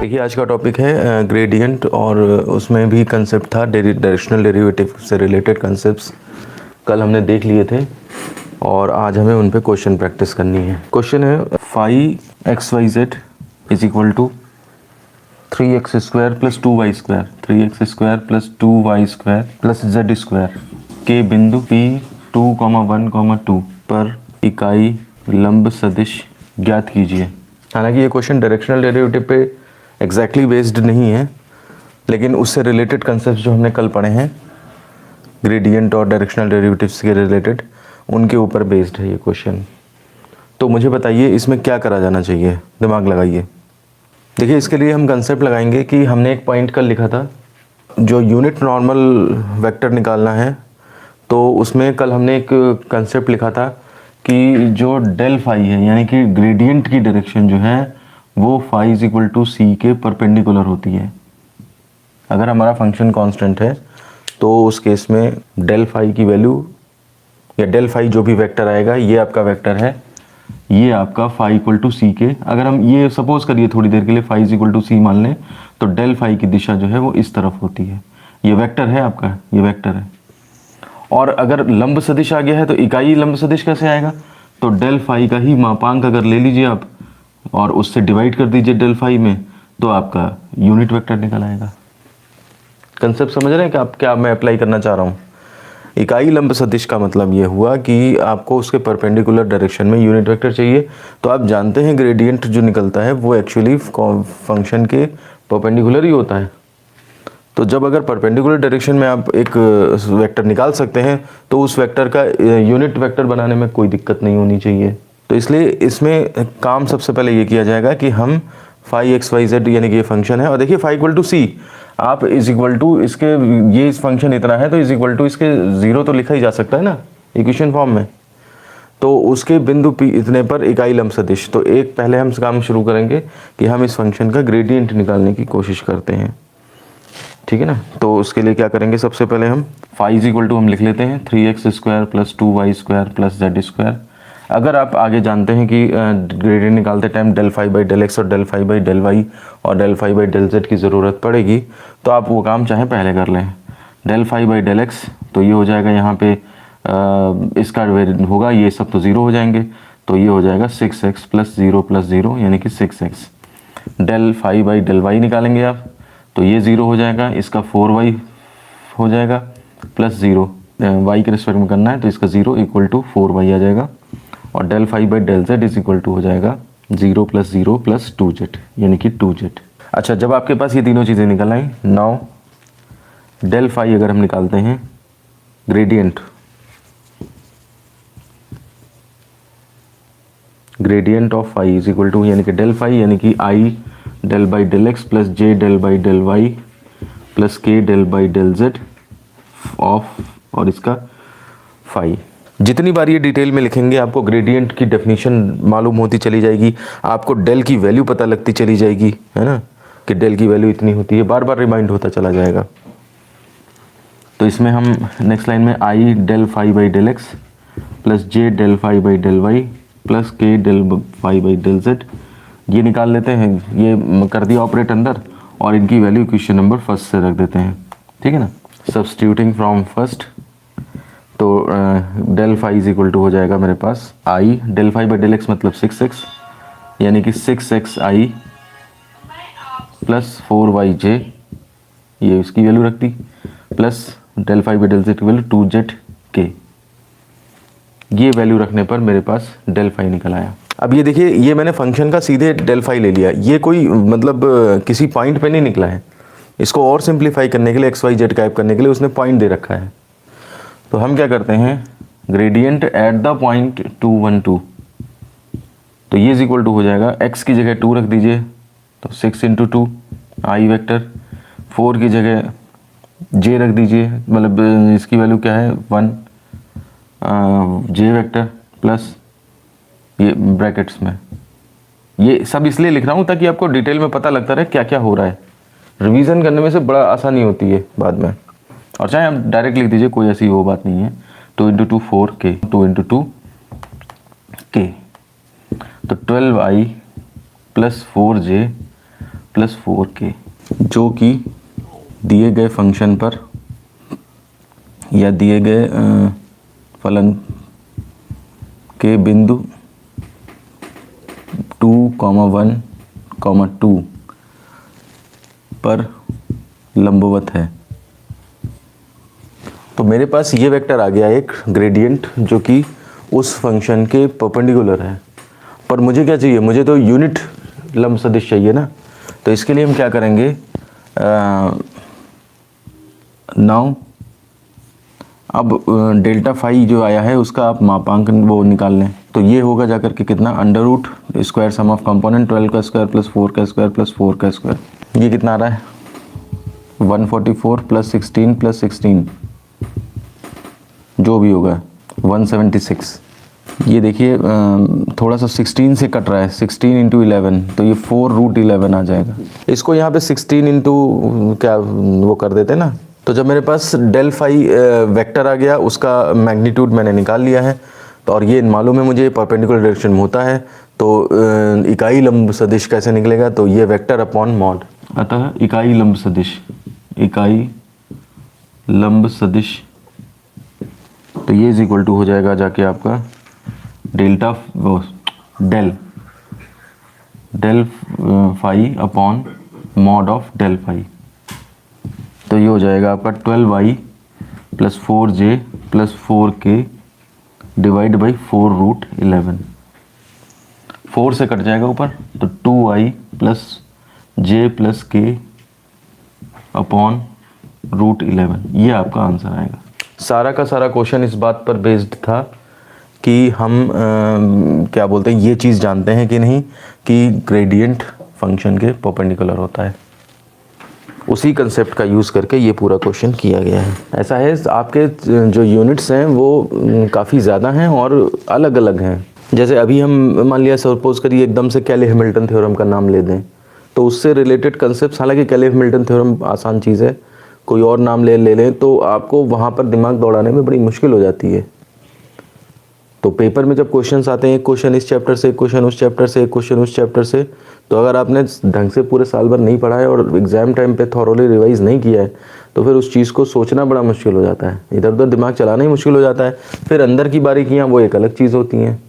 देखिए आज का टॉपिक है ग्रेडियंट और उसमें भी कंसेप्ट था डायरेक्शनल डेरिवेटिव से रिलेटेड कंसेप्ट्स कल हमने देख लिए थे और आज हमें उन पे क्वेश्चन प्रैक्टिस करनी है। क्वेश्चन है phi x y z is equal to 3x² plus 2y² 3x² plus 2y² plus z² के बिंदु P2,1,2 पर इकाई लंब सदिश ज्ञात कीजिए। हालांकि ये क्वेश्चन डायरेक्शनल डेरिवेटिव पे एग्जैक्टली बेस्ड नहीं है, लेकिन उससे रिलेटेड कंसेप्ट जो हमने कल पढ़े हैं ग्रेडियंट और डायरेक्शनल डेरिवेटिव्स के रिलेटेड, उनके ऊपर बेस्ड है ये क्वेश्चन। तो मुझे बताइए इसमें क्या करा जाना चाहिए, दिमाग लगाइए। देखिए इसके लिए हम कंसेप्ट लगाएंगे कि हमने एक पॉइंट कल लिखा था जो यूनिट नॉर्मल वेक्टर निकालना है, तो उसमें कल हमने एक कंसेप्ट लिखा था कि जो डेल फाई है यानी कि ग्रेडियंट की डायरेक्शन जो है वो फाई इज इक्वल टू सी के परपेंडिकुलर होती है। अगर हमारा फंक्शन कांस्टेंट है तो उस केस में डेल फाई की वैल्यू या डेल फाई जो भी वेक्टर आएगा, ये आपका वेक्टर है, ये आपका फाई इक्वल टू सी के, अगर हम ये सपोज करिए थोड़ी देर के लिए फाई इज इक्वल टू सी मान लें, तो डेल फाई की दिशा जो है वो इस तरफ होती है। ये वेक्टर है आपका, ये वेक्टर है। और अगर लंब सदिश आ गया है तो इकाई लंब सदिश कैसे आएगा, तो डेल फाई का ही मापांक अगर ले लीजिए आप और उससे डिवाइड कर दीजिए डेल फाई में, तो आपका यूनिट वेक्टर निकल आएगा। कंसेप्ट समझ रहे हैं कि आप क्या मैं अप्लाई करना चाह रहा हूँ। इकाई लंब सदिश का मतलब ये हुआ कि आपको उसके परपेंडिकुलर डायरेक्शन में यूनिट वेक्टर चाहिए। तो आप जानते हैं ग्रेडियंट जो निकलता है वो एक्चुअली फंक्शन के परपेंडिकुलर ही होता है। तो जब अगर परपेंडिकुलर डायरेक्शन में आप एक वेक्टर निकाल सकते हैं तो उस वेक्टर का यूनिट वेक्टर बनाने में कोई दिक्कत नहीं होनी चाहिए। तो इसलिए इसमें काम सबसे पहले ये किया जाएगा कि हम फाई एक्स वाई जेड यानी कि ये फंक्शन है, और देखिए फाई इक्वल टू सी, आप इज इक्वल टू इसके, ये इस फंक्शन इतना है तो इज इक्वल टू इसके 0 तो लिखा ही जा सकता है ना इक्वेशन फॉर्म में। तो उसके बिंदु पी इतने पर इकाई लंब सदिश, तो एक पहले हम काम शुरू करेंगे कि हम इस फंक्शन का ग्रेडियंट निकालने की कोशिश करते हैं, ठीक है ना। तो उसके लिए क्या करेंगे, सबसे पहले हम फाई इज इक्वल टू हम लिख लेते हैं 3x² plus 2y² plus z²। अगर आप आगे जानते हैं कि ग्रेडियंट निकालते time del phi by del x और del phi by del y और del phi by del z की ज़रूरत पड़ेगी, तो आप वो काम चाहे पहले कर लें। Del phi by del x तो ये हो जाएगा, यहाँ पे इसका होगा, ये सब तो 0 हो जाएंगे, तो ये हो जाएगा 6x प्लस 0 प्लस 0 यानी कि 6x। Del phi by del y निकालेंगे आप, तो ये 0 हो जाएगा, इसका 4y हो जाएगा प्लस 0, y के रिस्पेक्ट में करना है तो इसका 0 इक्वल टू 4y आ जाएगा। और del phi by del z is equal to हो जाएगा 0 प्लस 0 प्लस 2z यानी कि 2z। अच्छा, जब आपके पास ये तीनों चीज़ें निकल आई, नाउ डेल फाई अगर हम निकालते हैं gradient of phi is equal to यानी कि डेल फाई यानी कि i del by del x plus j del by del y plus k del by del z of, और इसका फाई। जितनी बार ये डिटेल में लिखेंगे आपको ग्रेडियंट की डेफिनेशन मालूम होती चली जाएगी, आपको डेल की वैल्यू पता लगती चली जाएगी, है ना, कि डेल की वैल्यू इतनी होती है, बार बार रिमाइंड होता चला जाएगा। तो इसमें हम नेक्स्ट लाइन में i del phi by del x plus j del phi by del y plus k del phi by del z ये निकाल लेते हैं। ये कर दिया ऑपरेट अंदर और इनकी वैल्यू इक्वेशन नंबर फर्स्ट से रख देते हैं, ठीक है ना। सब्स्टिट्यूटिंग फ्रॉम फर्स्ट, तो del phi is equal to हो जाएगा मेरे पास i del phi by del x मतलब 6x यानी कि 6x आई प्लस 4y जे, ये इसकी वैल्यू रख दी, plus del phi by del z की वैल्यू 2z के। ये वैल्यू रखने पर मेरे पास डेल फाई निकल आया। अब ये देखिए, ये मैंने फंक्शन का सीधे डेल फाई ले लिया, ये कोई मतलब किसी पॉइंट पे नहीं निकला है। इसको और सिंप्लीफाई करने के लिए एक्स वाई जेड टाइप करने के लिए उसने पॉइंट दे रखा है। तो हम क्या करते हैं, ग्रेडियंट एट द पॉइंट 2 1 2, तो ये इज इक्वल टू हो जाएगा, x की जगह 2 रख दीजिए तो 6 इंटू 2 आई वेक्टर, 4 की जगह j रख दीजिए, मतलब इसकी वैल्यू क्या है 1 j वेक्टर प्लस ये ब्रैकेट्स में। ये सब इसलिए लिख रहा हूँ ताकि आपको डिटेल में पता लगता रहे क्या क्या हो रहा है। रिवीजन करने में से बड़ा आसानी होती है बाद में, और चाहे आप डायरेक्ट लिख दीजिए, कोई ऐसी वो बात नहीं है। 2 इंटू 2 4k, 2 इंटू 2 k, तो 12i plus 4j plus 4k, जो कि दिए गए फंक्शन पर या दिए गए फलन के बिंदु 2,1,2 पर लंबवत है। तो मेरे पास ये वेक्टर आ गया एक ग्रेडियंट जो कि उस फंक्शन के परपेंडिकुलर है, पर मुझे क्या चाहिए, मुझे तो यूनिट लंब सदिश चाहिए ना। तो इसके लिए हम क्या करेंगे, नाउ अब डेल्टा फाई जो आया है उसका आप मापांकन वो निकाल लें। तो ये होगा जाकर के कितना, under root square sum of component 12 का स्क्वायर प्लस 4 का स्क्वायर प्लस 4 का स्क्वायर। ये कितना आ रहा है, 144 प्लस 16 प्लस 16 जो भी होगा 176। ये देखिए थोड़ा सा 16 से कट रहा है, 16 इंटू 11 तो ये 4√11 आ जाएगा। इसको यहाँ पे 16 इंटू क्या वो कर देते ना। तो जब मेरे पास डेल फाई वेक्टर आ गया, उसका मैग्नीट्यूड मैंने निकाल लिया है, तो और ये मालूम है मुझे परपेंडिकुलर डायरेक्शन में होता है, तो इकाई लंब सदिश कैसे निकलेगा, तो ये वेक्टर अपॉन मॉड। अतः इकाई लंब सदिश, इकाई लंब सदिश, तो ये इज इक्वल टू हो जाएगा जाके आपका delta del phi upon mod of del phi. तो ये हो जाएगा आपका 12y plus 4j plus 4k divide by 4√11। 4 से कट जाएगा ऊपर, तो 2y plus j plus k upon √11, ये आपका आंसर आएगा। सारा का सारा क्वेश्चन इस बात पर बेस्ड था कि हम क्या बोलते हैं, ये चीज़ जानते हैं कि नहीं कि ग्रेडियंट फंक्शन के परपेंडिकुलर होता है। उसी कंसेप्ट का यूज़ करके ये पूरा क्वेश्चन किया गया है। ऐसा है आपके जो यूनिट्स हैं वो काफ़ी ज़्यादा हैं और अलग अलग हैं। जैसे अभी हम मान लिया सपोज करिए एकदम से कैले-हैमिल्टन थ्योरम का नाम ले दें, तो उससे रिलेटेड कंसेप्ट, हालांकि कैले-हैमिल्टन थ्योरम आसान चीज़ है, कोई और नाम ले लें तो आपको वहाँ पर दिमाग दौड़ाने में बड़ी मुश्किल हो जाती है। तो पेपर में जब क्वेश्चंस आते हैं, एक क्वेश्चन इस चैप्टर से, एक क्वेश्चन उस चैप्टर से, एक क्वेश्चन उस चैप्टर से, तो अगर आपने ढंग से पूरे साल भर नहीं पढ़ा है और एग्जाम टाइम पे थॉरोली रिवाइज नहीं किया है, तो फिर उस चीज़ को सोचना बड़ा मुश्किल हो जाता है, इधर उधर दिमाग चलाना ही मुश्किल हो जाता है। फिर अंदर की बारीकियाँ वो एक अलग चीज़ होती हैं।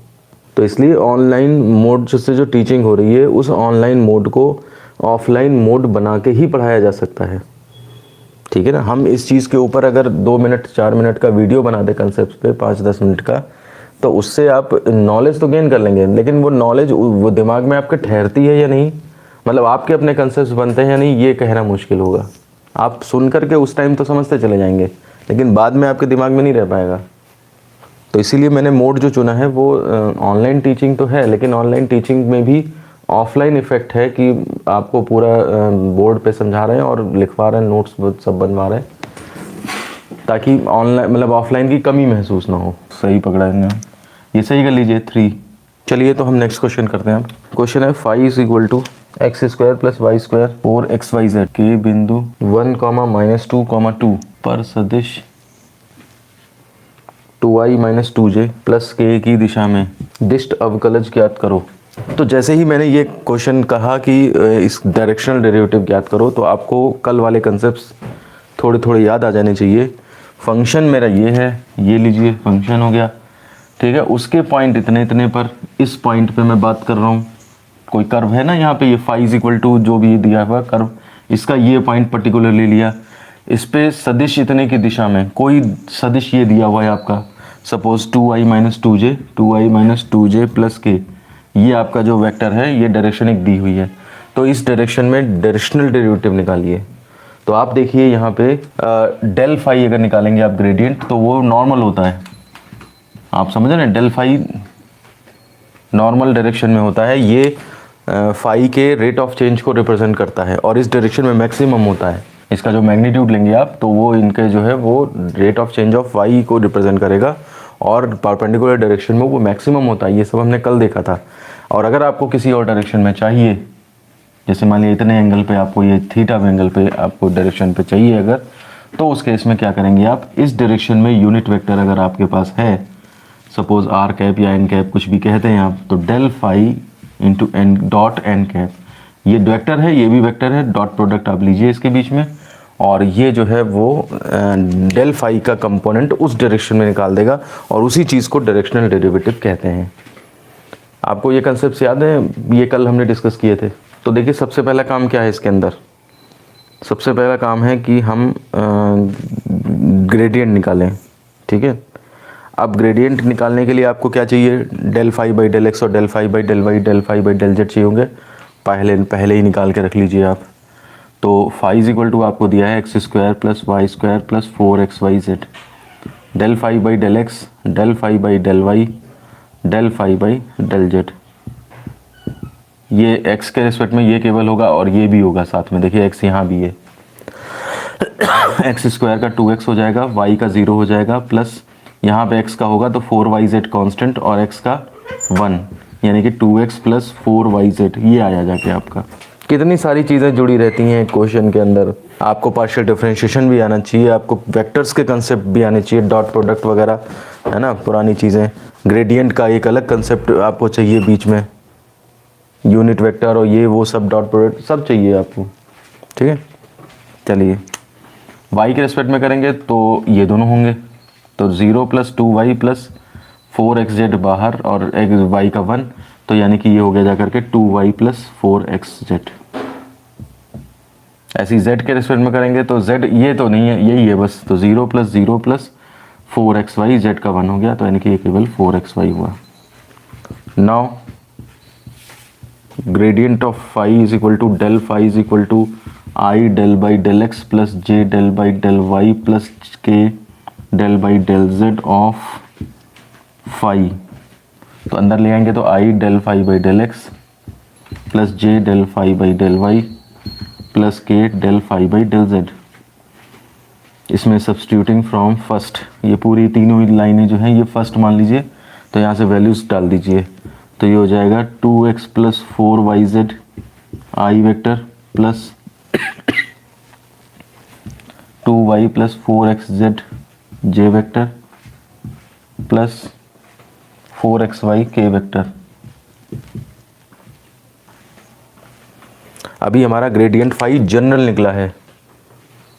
तो इसलिए ऑनलाइन मोड से जो टीचिंग हो रही है, उस ऑनलाइन मोड को ऑफलाइन मोड बना के ही पढ़ाया जा सकता है, ठीक है ना। हम इस चीज़ के ऊपर अगर 2 मिनट 4 मिनट का वीडियो बना दें कंसेप्ट पे, 5-10 मिनट का, तो उससे आप नॉलेज तो गेन कर लेंगे, लेकिन वो नॉलेज वो दिमाग में आपके ठहरती है या नहीं, मतलब आपके अपने कंसेप्ट बनते हैं या नहीं, ये कहना मुश्किल होगा। आप सुन करके उस टाइम तो समझते चले जाएंगे, लेकिन बाद में आपके दिमाग में नहीं रह पाएगा। तो इसीलिए मैंने मोड जो चुना है वो ऑनलाइन टीचिंग तो है, लेकिन ऑनलाइन टीचिंग में भी ऑफलाइन इफेक्ट है कि आपको पूरा बोर्ड पे समझा रहे हैं और लिखवा रहे हैं, नोट्स सब बनवा रहे हैं, ताकि ऑनलाइन मतलब ऑफलाइन की कमी महसूस ना हो। सही पकड़ा है, ये सही कर लीजिए 3। चलिए तो हम नेक्स्ट क्वेश्चन करते हैं। क्वेश्चन है phi is equal to x square plus y square 4xyz के बिंदु 1,-2,2 पर सदिश 2i-2j प्लस k की दिशा में डिस्ट अवकलज ज्ञात करो। तो जैसे ही मैंने ये क्वेश्चन कहा कि इस डायरेक्शनल डेरिवेटिव ज्ञात करो, तो आपको कल वाले कंसेप्ट्स थोड़े थोड़े याद आ जाने चाहिए। फंक्शन मेरा ये है, ये लीजिए फंक्शन हो गया, ठीक है। उसके पॉइंट इतने इतने पर, इस पॉइंट पे मैं बात कर रहा हूँ, कोई कर्व है ना यहाँ पे, ये फाई इज इक्वल टू जो भी दिया हुआ कर्व, इसका ये पॉइंट पर्टिकुलरली लिया, इस पे सदिश इतने की दिशा में कोई सदिश ये दिया हुआ है आपका, सपोज 2i-2j प्लस k, ये आपका जो वेक्टर है, ये डायरेक्शन एक दी हुई है, तो इस डायरेक्शन में डायरेक्शनल डेरिवेटिव निकालिए। तो आप देखिए यहाँ पे डेल फाई अगर निकालेंगे आप ग्रेडियंट, तो वो नॉर्मल होता है, आप समझ रहे हैं, डेल फाई नॉर्मल डायरेक्शन में होता है, ये फाई के रेट ऑफ चेंज को रिप्रेजेंट करता है और इस डायरेक्शन में मैक्सिमम होता है। इसका जो मैग्नीट्यूड लेंगे आप, तो वो इनके जो है वो rate of change of phi को रिप्रेजेंट करेगा और परपेंडिकुलर डायरेक्शन में वो मैक्सिमम होता है। ये सब हमने कल देखा था। और अगर आपको किसी और डायरेक्शन में चाहिए, जैसे मान लिया इतने एंगल पे आपको, ये थीटा एंगल पे आपको डायरेक्शन पे चाहिए अगर, तो उस केस में क्या करेंगे आप, इस डायरेक्शन में यूनिट वेक्टर अगर आपके पास है, सपोज आर कैप या एन कैप कुछ भी कहते हैं आप, तो del phi into N dot N cap, ये वेक्टर है, ये भी वेक्टर है, डॉट प्रोडक्ट आप लीजिए इसके बीच में, और ये जो है वो डेल फाई का कंपोनेंट उस डायरेक्शन में निकाल देगा, और उसी चीज़ को डायरेक्शनल डेरिवेटिव कहते हैं। आपको ये कंसेप्ट याद है, ये कल हमने डिस्कस किए थे। तो देखिए सबसे पहला काम क्या है इसके अंदर, सबसे पहला काम है कि हम ग्रेडियंट निकालें, ठीक है। अब ग्रेडियंट निकालने के लिए आपको क्या चाहिए, del phi by del x और del phi by del y, del phi by del z चाहिए होंगे, पहले ही निकाल के रख लीजिए आप। तो फाई इज इक्वल टू आपको दिया है x square plus y square plus 4xyz, del phi by del x, del phi by del y, del phi by del z. ये x के रिस्पेक्ट में ये केवल होगा और ये भी होगा साथ में, देखिए x यहाँ भी है। एक्स स्क्वायर का 2x हो जाएगा, y का 0 हो जाएगा, प्लस यहाँ पे x का होगा तो 4yz कांस्टेंट और x का 1, यानी कि 2x प्लस 4yz, ये आया जाके आपका। कितनी सारी चीज़ें जुड़ी रहती हैं क्वेश्चन के अंदर। आपको पार्शियल डिफरेंशिएशन भी आना चाहिए, आपको वेक्टर्स के कंसेप्ट भी आने चाहिए, डॉट प्रोडक्ट वगैरह, है ना, पुरानी चीज़ें। ग्रेडियंट का एक अलग कंसेप्ट आपको चाहिए बीच में, यूनिट वेक्टर और ये वो सब, डॉट प्रोडक्ट सब चाहिए आपको, ठीक है। चलिए y के रिस्पेक्ट में करेंगे तो ये दोनों होंगे, तो 0 प्लस 2y प्लस 4xz बाहर और y का 1, तो यानी कि ये हो गया जाकर के 2y प्लस 4xz। ऐसी z के रिस्पेक्ट में करेंगे तो z ये तो नहीं है, यही है बस, तो 0 प्लस 4xy, z का 1 हो गया, तो यानी कि ये केवल 4xy हुआ। Now gradient of phi is equal to del phi is equal to i del by del x plus j del by del y plus k del by del z of phi. तो अंदर ले आएंगे तो i del phi by del x plus j del phi by del y plus k del phi by del z. इसमें substituting from first, ये पूरी तीनों लाइनें जो हैं ये फर्स्ट मान लीजिए, तो यहाँ से वैल्यूज डाल दीजिए, तो ये हो जाएगा 2x plus 4yz i vector plus 2y plus 4xz j vector plus 4xy k vector. अभी हमारा ग्रेडियंट फाई जनरल निकला है,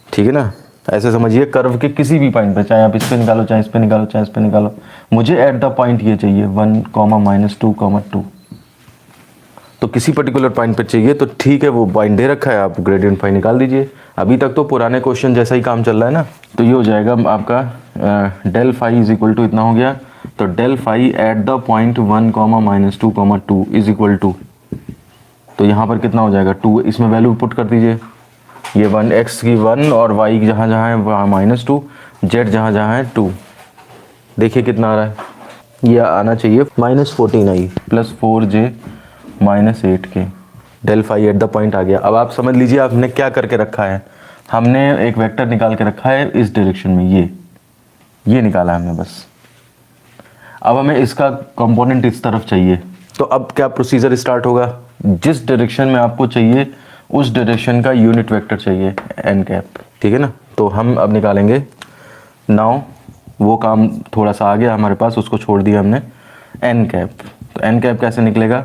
ठीक है ना। ऐसे समझिए कर्व के किसी भी पॉइंट पे, चाहे आप इस पे निकालो, चाहे इस पे निकालो, चाहे इस पे निकालो, मुझे एट द पॉइंट ये चाहिए 1, -2, 2। तो किसी पर्टिकुलर पॉइंट पे चाहिए तो ठीक है, वो पॉइंट दे रखा है, आप ग्रेडियंट फाई निकाल दीजिए। अभी तक तो पुराने क्वेश्चन जैसा ही काम चल रहा है ना। तो ये हो जाएगा आपका del phi is equal to इतना हो गया, तो del phi at the point 1, -2, 2 is equal to, तो यहाँ पर कितना हो जाएगा 2, इसमें वैल्यू पुट कर दीजिए, ये 1 x की 1 और y जहाँ जहाँ है वहाँ -2, z जहाँ जहाँ है 2। देखिए कितना आ रहा है, ये आना चाहिए -14i plus 4j -8k। Del phi at the point आ गया। अब आप समझ लीजिए आपने क्या करके रखा है, हमने एक वेक्टर निकाल के रखा है इस डायरेक्शन में, ये निकाला हमने बस। अब हमें इसका कंपोनेंट इस तरफ चाहिए, तो अब क्या प्रोसीजर स्टार्ट होगा, जिस डायरेक्शन में आपको चाहिए उस डायरेक्शन का यूनिट वेक्टर चाहिए एन कैप, ठीक है ना। तो हम अब निकालेंगे। नाउ वो काम थोड़ा सा आ गया हमारे पास, उसको छोड़ दिया हमने, एन कैप। तो एन कैप कैसे निकलेगा,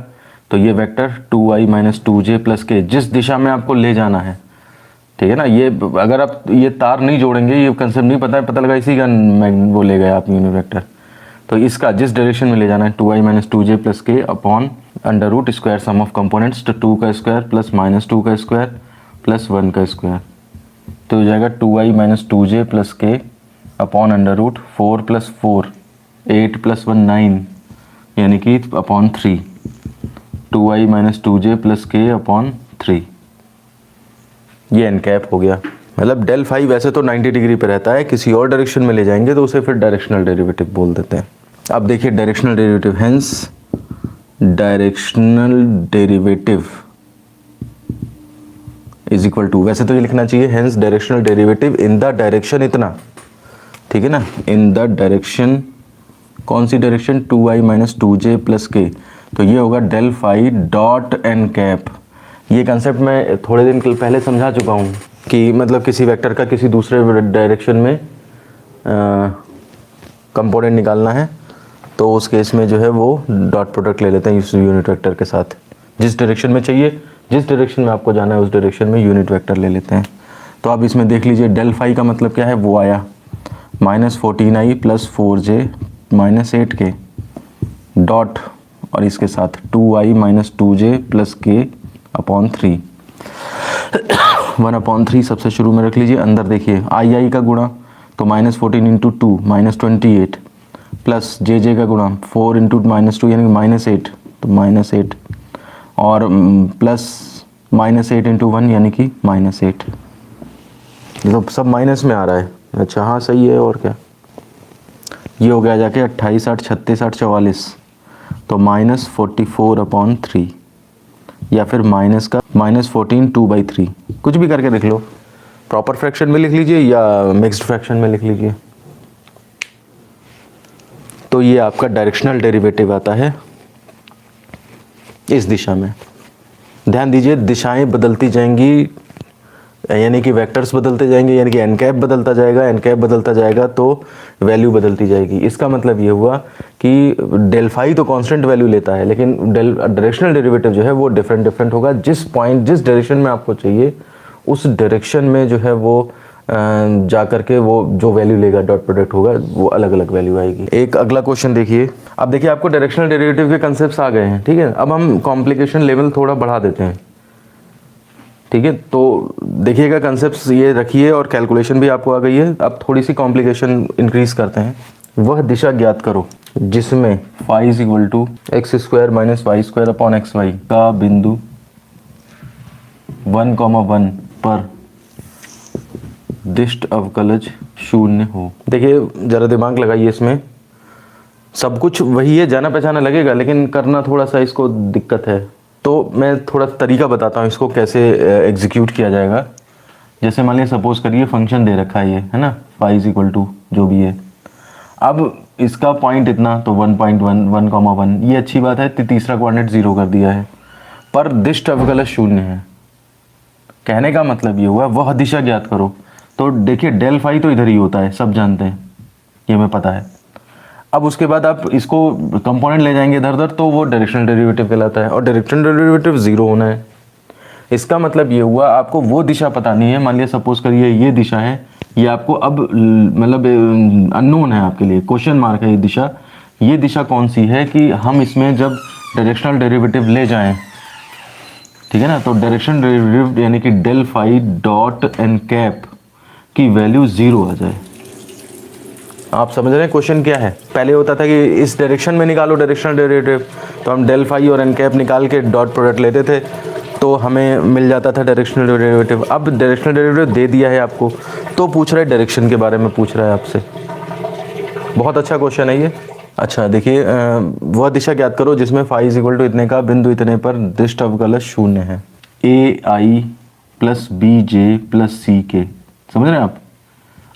तो ये वेक्टर 2i - 2j प्लस के, जिस दिशा में आपको ले जाना है, ठीक है ना। ये अगर आप ये तार नहीं जोड़ेंगे, ये कंसेप्ट नहीं पता लगा इसी का वो ले गए आप यूनिट वेक्टर। तो इसका जिस डायरेक्शन में ले जाना है 2i - 2j plus k upon under root square sum of components, तो 2 का स्क्वायर प्लस -2 का स्क्वायर प्लस 1 का स्क्वायर, तो हो जाएगा 2i - 2j plus k upon under root 4 plus 4 8 plus 1 9, यानी कि upon 3, 2i - 2j plus k upon 3। ये एन कैप हो गया। मतलब डेल फाई वैसे तो 90 डिग्री पे रहता है, किसी और डायरेक्शन में ले जाएंगे तो उसे फिर डायरेक्शनल डेरिवेटिव बोल देते हैं। अब देखिए directional derivative, hence directional derivative is equal to, वैसे तो ये लिखना चाहिए hence directional derivative in the direction इतना, ठीक है ना, इन द डायरेक्शन, कौन सी डायरेक्शन, 2i - 2j प्लस के, तो ये होगा del phi dot N cap. ये कंसेप्ट मैं थोड़े दिन पहले समझा चुका हूँ कि मतलब किसी वेक्टर का किसी दूसरे डायरेक्शन में कंपोनेंट निकालना है, तो उस केस में जो है वो डॉट प्रोडक्ट ले लेते हैं इस यूनिट वेक्टर के साथ, जिस डायरेक्शन में चाहिए जिस डायरेक्शन में आपको जाना है उस डायरेक्शन में यूनिट वेक्टर ले लेते हैं। तो अब इसमें देख लीजिए डेल फाई का मतलब क्या है, वो आया -14i + 4j - 8k डॉट और इसके साथ 2i - 2j + k/3 1/3 सबसे शुरू में रख लीजिए। अंदर देखिए i का गुणा तो -14 × 2 -28 प्लस जे का गुणा 4 × -2 यानी -8 तो -8 और प्लस -8 × 1 यानी कि -8। तो सब माइनस में आ रहा है। अच्छा हाँ सही है। और क्या ये हो गया जाके 28 8 36 8 44 तो -44/3 या फिर माइनस का -14 2/3 कुछ भी करके लिख लो। प्रॉपर फ्रैक्शन में लिख लीजिए या मिक्स्ड फ्रैक्शन में लिख लीजिए। तो ये आपका डायरेक्शनल डेरिवेटिव आता है इस दिशा में। ध्यान दीजिए दिशाएं बदलती जाएंगी यानी कि वेक्टर्स बदलते जाएंगे, यानी कि एन कैप बदलता जाएगा, एन कैप बदलता जाएगा तो वैल्यू बदलती जाएगी। इसका मतलब ये हुआ कि डेल फाई तो कांस्टेंट वैल्यू लेता है, लेकिन डायरेक्शनल डेरिवेटिव जो है वो डिफरेंट होगा। जिस डायरेक्शन में आपको चाहिए उस डायरेक्शन में जो है वो जा करके वो जो वैल्यू लेगा डॉट प्रोडक्ट होगा वो अलग अलग वैल्यू आएगी। एक अगला क्वेश्चन देखिए। अब देखिए आपको डायरेक्शनल डेरिवेटिव के कंसेप्ट्स आ गए हैं, ठीक है। अब हम कॉम्प्लिकेशन लेवल थोड़ा बढ़ा देते हैं, ठीक है। तो देखिएगा कंसेप्ट्स ये रखिए और कैलकुलेशन भी आपको आ गई है। अब थोड़ी सी कॉम्प्लिकेशन इंक्रीज करते हैं। वह दिशा ज्ञात करो जिसमें फाई = x² - y² xy का बिंदु 1,1 पर दिष्ट अवकलज 0 हो। देखिए जरा दिमाग लगाइए, इसमें सब कुछ वही है, जाना पहचाना लगेगा, लेकिन करना थोड़ा सा इसको दिक्कत है। तो मैं थोड़ा तरीका बताता हूँ इसको कैसे एग्जीक्यूट किया जाएगा। जैसे मान लिया सपोज करिए फंक्शन दे रखा है ये, है ना, फाई = जो भी है। अब इसका पॉइंट इतना तो 1.1 1,1 ये अच्छी बात है। तीसरा कोऑर्डिनेट 0 कर दिया है, पर दिष्ट अवकलज 0 है। कहने का मतलब ये हुआ वह दिशा ज्ञात करो। तो देखिए डेल फाई तो इधर ही होता है, सब जानते हैं, ये हमें पता है। अब उसके बाद आप इसको कंपोनेंट ले जाएंगे इधर उधर तो वो डायरेक्शनल डेरिवेटिव कहलाता है, और डायरेक्शनल डेरिवेटिव 0 होना है। इसका मतलब ये हुआ आपको वो दिशा पता नहीं है। मान लिया सपोज करिए ये दिशा है, ये आपको अब मतलब अननोन है आपके लिए, क्वेश्चन मार्क है ये दिशा। ये दिशा कौन सी है कि हम इसमें जब डायरेक्शनल डेरिवेटिव ले जाएं, ठीक है ना, तो डायरेक्शनल डेरिवेटिव यानी कि del phi dot N cap की वैल्यू 0 आ जाए। आप समझ रहे हैं क्वेश्चन क्या है। पहले होता था कि इस डायरेक्शन में निकालो डायरेक्शनल डेरिवेटिव, तो हम डेल फाई और एन कैप निकाल के डॉट प्रोडक्ट लेते थे तो हमें मिल जाता था डायरेक्शनल डेरिवेटिव। अब डायरेक्शनल डेरिवेटिव दे दिया है आपको तो पूछ रहा है डायरेक्शन के बारे में, पूछ रहा है आपसे। बहुत अच्छा क्वेश्चन है ये। अच्छा देखिए वह दिशा ज्ञात करो जिसमें फाई = इतने का बिंदु इतने पर दिष्ट अवकलज 0 है। AI + BJ + CK, समझ रहे हैं आप।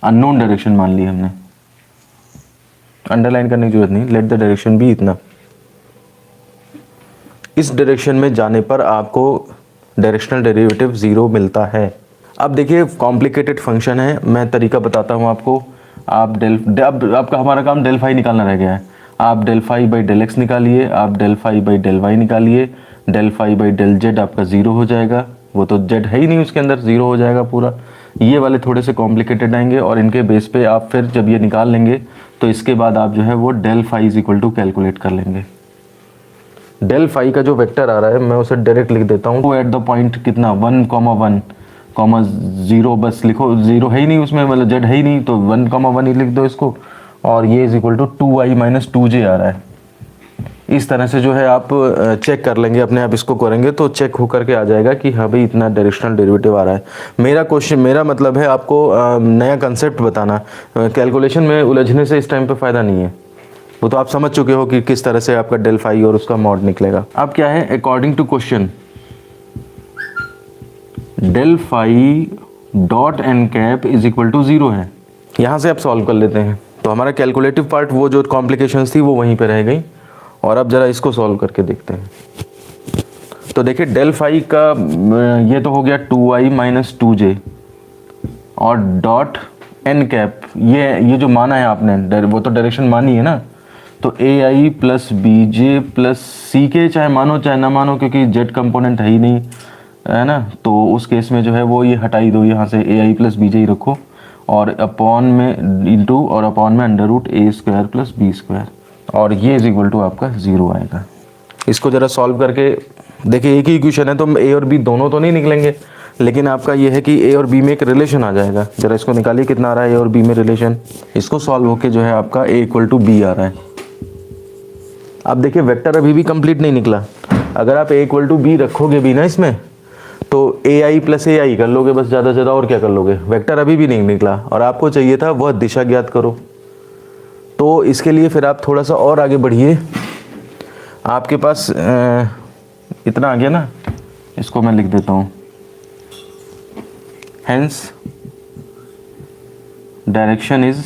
अननोन डायरेक्शन मान ली हमने, अंडरलाइन करने की जरूरत नहीं। लेट द डायरेक्शन भी इतना। इस डायरेक्शन में जाने पर आपको डायरेक्शनल डेरिवेटिव 0 मिलता है। अब देखिए कॉम्प्लिकेटेड फंक्शन है, मैं तरीका बताता हूँ आपको। आप अब आपका हमारा काम डेल फाई निकालना रह गया है। आप del phi by del x निकालिए, आप del phi by del y निकालिए। Del phi by del z आपका 0 हो जाएगा, वो तो जेड है ही नहीं उसके अंदर, 0 हो जाएगा पूरा। ये वाले थोड़े से कॉम्प्लिकेटेड आएंगे और इनके बेस पे आप फिर जब ये निकाल लेंगे तो इसके बाद आप जो है वो डेल फाई = कैलकुलेट कर लेंगे। डेल फाई का जो वेक्टर आ रहा है मैं उसे डायरेक्ट लिख देता हूँ। वो एट द पॉइंट कितना 1,1, 0 बस लिखो, 0 है ही नहीं उसमें, मतलब जेड है ही नहीं, तो 1,1 ही लिख दो इसको। और ये = 2i - 2j आ रहा है। इस तरह से जो है आप चेक कर लेंगे, अपने आप इसको करेंगे तो चेक होकर के आ जाएगा कि हाँ भाई इतना डायरेक्शनल डेरिवेटिव आ रहा है। मेरा मतलब है आपको नया कंसेप्ट बताना। कैलकुलेशन में उलझने से इस टाइम पे फ़ायदा नहीं है, वो तो आप समझ चुके हो कि किस तरह से आपका डेल फाई और उसका मॉड निकलेगा। अब क्या है, according to question del phi dot N cap = 0 है। यहाँ से आप सॉल्व कर लेते हैं तो हमारा कैलकुलेटिव पार्ट, वो जो कॉम्प्लिकेशंस थी वो वहीं पे रह गई। और अब जरा इसको सॉल्व करके देखते हैं। तो देखिए डेल फाई का ये तो हो गया 2i - 2j और डॉट एन कैप, ये जो माना है आपने वो तो डायरेक्शन मानी है ना, तो AI + BJ + CK चाहे मानो चाहे ना मानो, क्योंकि जेड कंपोनेंट है ही नहीं, है ना, तो उस केस में जो है वो ये हटाई दो यहाँ से, ए आई प्लस बी जे ही रखो और अपॉन में इंटू और अपॉन में अंडर रूट ए स्क्वायर प्लस बी स्क्वायर, और ये इज इक्वल टू आपका 0 आएगा। इसको ज़रा सॉल्व करके देखिए, एक ही इक्वेशन है तो ए और बी दोनों तो नहीं निकलेंगे, लेकिन आपका ये है कि ए और बी में एक रिलेशन आ जाएगा। ज़रा इसको निकालिए कितना आ रहा है ए और बी में रिलेशन। इसको सॉल्व होके जो है आपका ए इक्वल टू बी आ रहा है। अब देखिए वेक्टर अभी भी कंप्लीट नहीं निकला। अगर आप ए इक्वल टू बी रखोगे भी ना इसमें, तो ए आई प्लस ए आई कर लोगे बस, ज़्यादा से ज़्यादा और क्या कर लोगे। वेक्टर अभी भी नहीं निकला और आपको चाहिए था वह दिशा ज्ञात करो। तो इसके लिए फिर आप थोड़ा सा और आगे बढ़िए। आपके पास इतना आ गया ना, इसको मैं लिख देता हूँ, हेंस डायरेक्शन इज,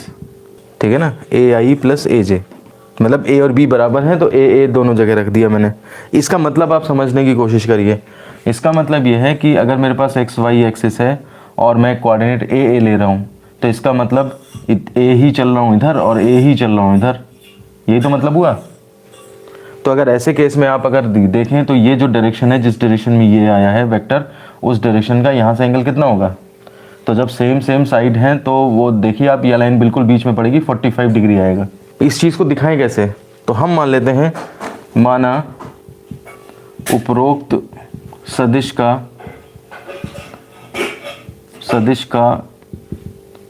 ठीक है ना, ए आई प्लस ए जे, मतलब ए और बी बराबर हैं तो ए दोनों जगह रख दिया मैंने। इसका मतलब आप समझने की कोशिश करिए। इसका मतलब ये है कि अगर मेरे पास एक्स वाई एक्सिस है और मैं कोऑर्डिनेट ए ले रहा हूँ, तो इसका मतलब ए ही चल रहा हूँ इधर और ए ही चल रहा हूँ इधर, यही तो मतलब हुआ। तो अगर ऐसे केस में आप अगर देखें तो ये जो डायरेक्शन है, जिस डायरेक्शन में ये आया है वेक्टर, उस डायरेक्शन का यहाँ से एंगल कितना होगा। तो जब सेम साइड हैं तो वो देखिए आप, ये लाइन बिल्कुल बीच में पड़ेगी, 45 डिग्री आएगा। इस चीज़ को दिखाएं कैसे, तो हम मान लेते हैं, माना उपरोक्त सदिश का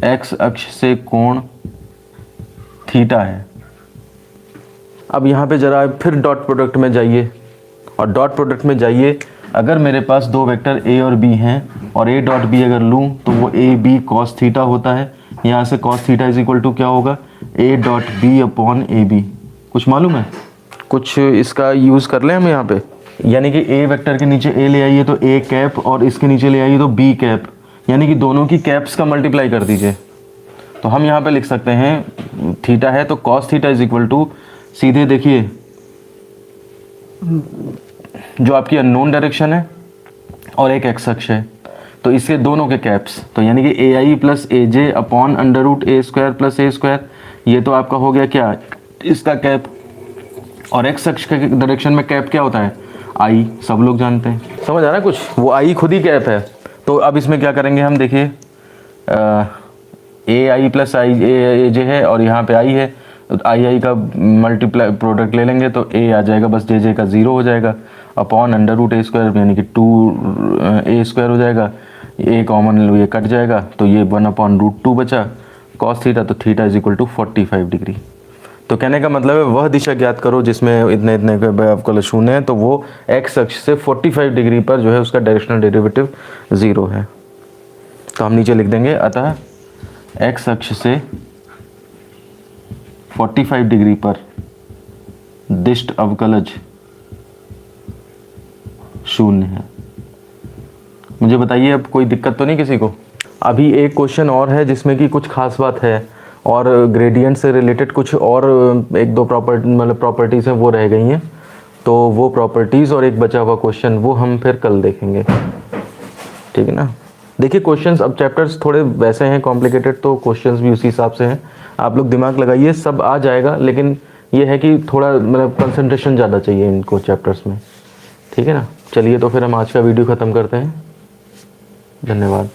एक्स अक्ष से कोण थीटा है। अब यहाँ पे जरा फिर डॉट प्रोडक्ट में जाइए, और डॉट प्रोडक्ट में जाइए, अगर मेरे पास दो वेक्टर ए और बी हैं और ए डॉट बी अगर लूँ तो वो ए बी कॉस थीटा होता है। यहाँ से cos theta is equal to क्या होगा, A dot B upon A B. कुछ मालूम है, कुछ इसका यूज़ कर लें हम यहाँ पे, यानी कि ए वेक्टर के नीचे ए ले आइए तो ए कैप, और इसके नीचे ले आइए तो बी कैप, यानी कि दोनों की कैप्स का मल्टीप्लाई कर दीजिए। तो हम यहाँ पे लिख सकते हैं थीटा है तो cos theta is equal to, सीधे देखिए जो आपकी अननोन डायरेक्शन है और एक एक्स अक्ष है, तो इसके दोनों के कैप्स, तो यानी कि ए आई प्लस ए जे अपॉन अंडर रूट ए स्क्वायर प्लस ए स्क्वायर, ये तो आपका हो गया क्या, इसका कैप। और एक्स अक्ष के डायरेक्शन में कैप क्या होता है, आई, सब लोग जानते हैं। समझ आ रहा है कुछ, वो आई खुद ही कैप है। तो अब इसमें क्या करेंगे हम, देखिए ए आई प्लस आई ए जे है और यहाँ पे आई है, तो आई का मल्टीप्लाई प्रोडक्ट ले लेंगे तो ए आ जाएगा, बस जे का 0 हो जाएगा, अपॉन अंडर रूट ए स्क्वायर यानी कि 2 ए स्क्वायर हो जाएगा, ए कॉमन ये कट जाएगा तो ये 1/√2 बचा कॉस थीटा, तो theta is equal to 45 degree. तो कहने का मतलब है वह दिशा ज्ञात करो जिसमें इतने आपको शून्य है, तो वो एक्स अक्ष से 45 डिग्री पर जो है उसका डायरेक्शनल डेरिवेटिव 0 है। तो हम नीचे लिख देंगे, अतः एक्स अक्ष से 45 डिग्री पर दिष्ट अवकलज शून्य है। मुझे बताइए अब कोई दिक्कत तो नहीं किसी को। अभी एक क्वेश्चन और है जिसमें कि कुछ खास बात है और ग्रेडियंट से रिलेटेड कुछ और एक दो प्रॉपर्टीज़ हैं वो रह गई हैं, तो वो प्रॉपर्टीज़ और एक बचा हुआ क्वेश्चन वो हम फिर कल देखेंगे, ठीक है ना। देखिए क्वेश्चंस, अब चैप्टर्स थोड़े वैसे हैं कॉम्प्लिकेटेड, तो क्वेश्चंस भी उसी हिसाब से हैं। आप लोग दिमाग लगाइए, सब आ जाएगा, लेकिन ये है कि थोड़ा मतलब कंसंट्रेशन ज़्यादा चाहिए इनको चैप्टर्स में, ठीक है ना। चलिए तो फिर हम आज का वीडियो ख़त्म करते हैं। धन्यवाद।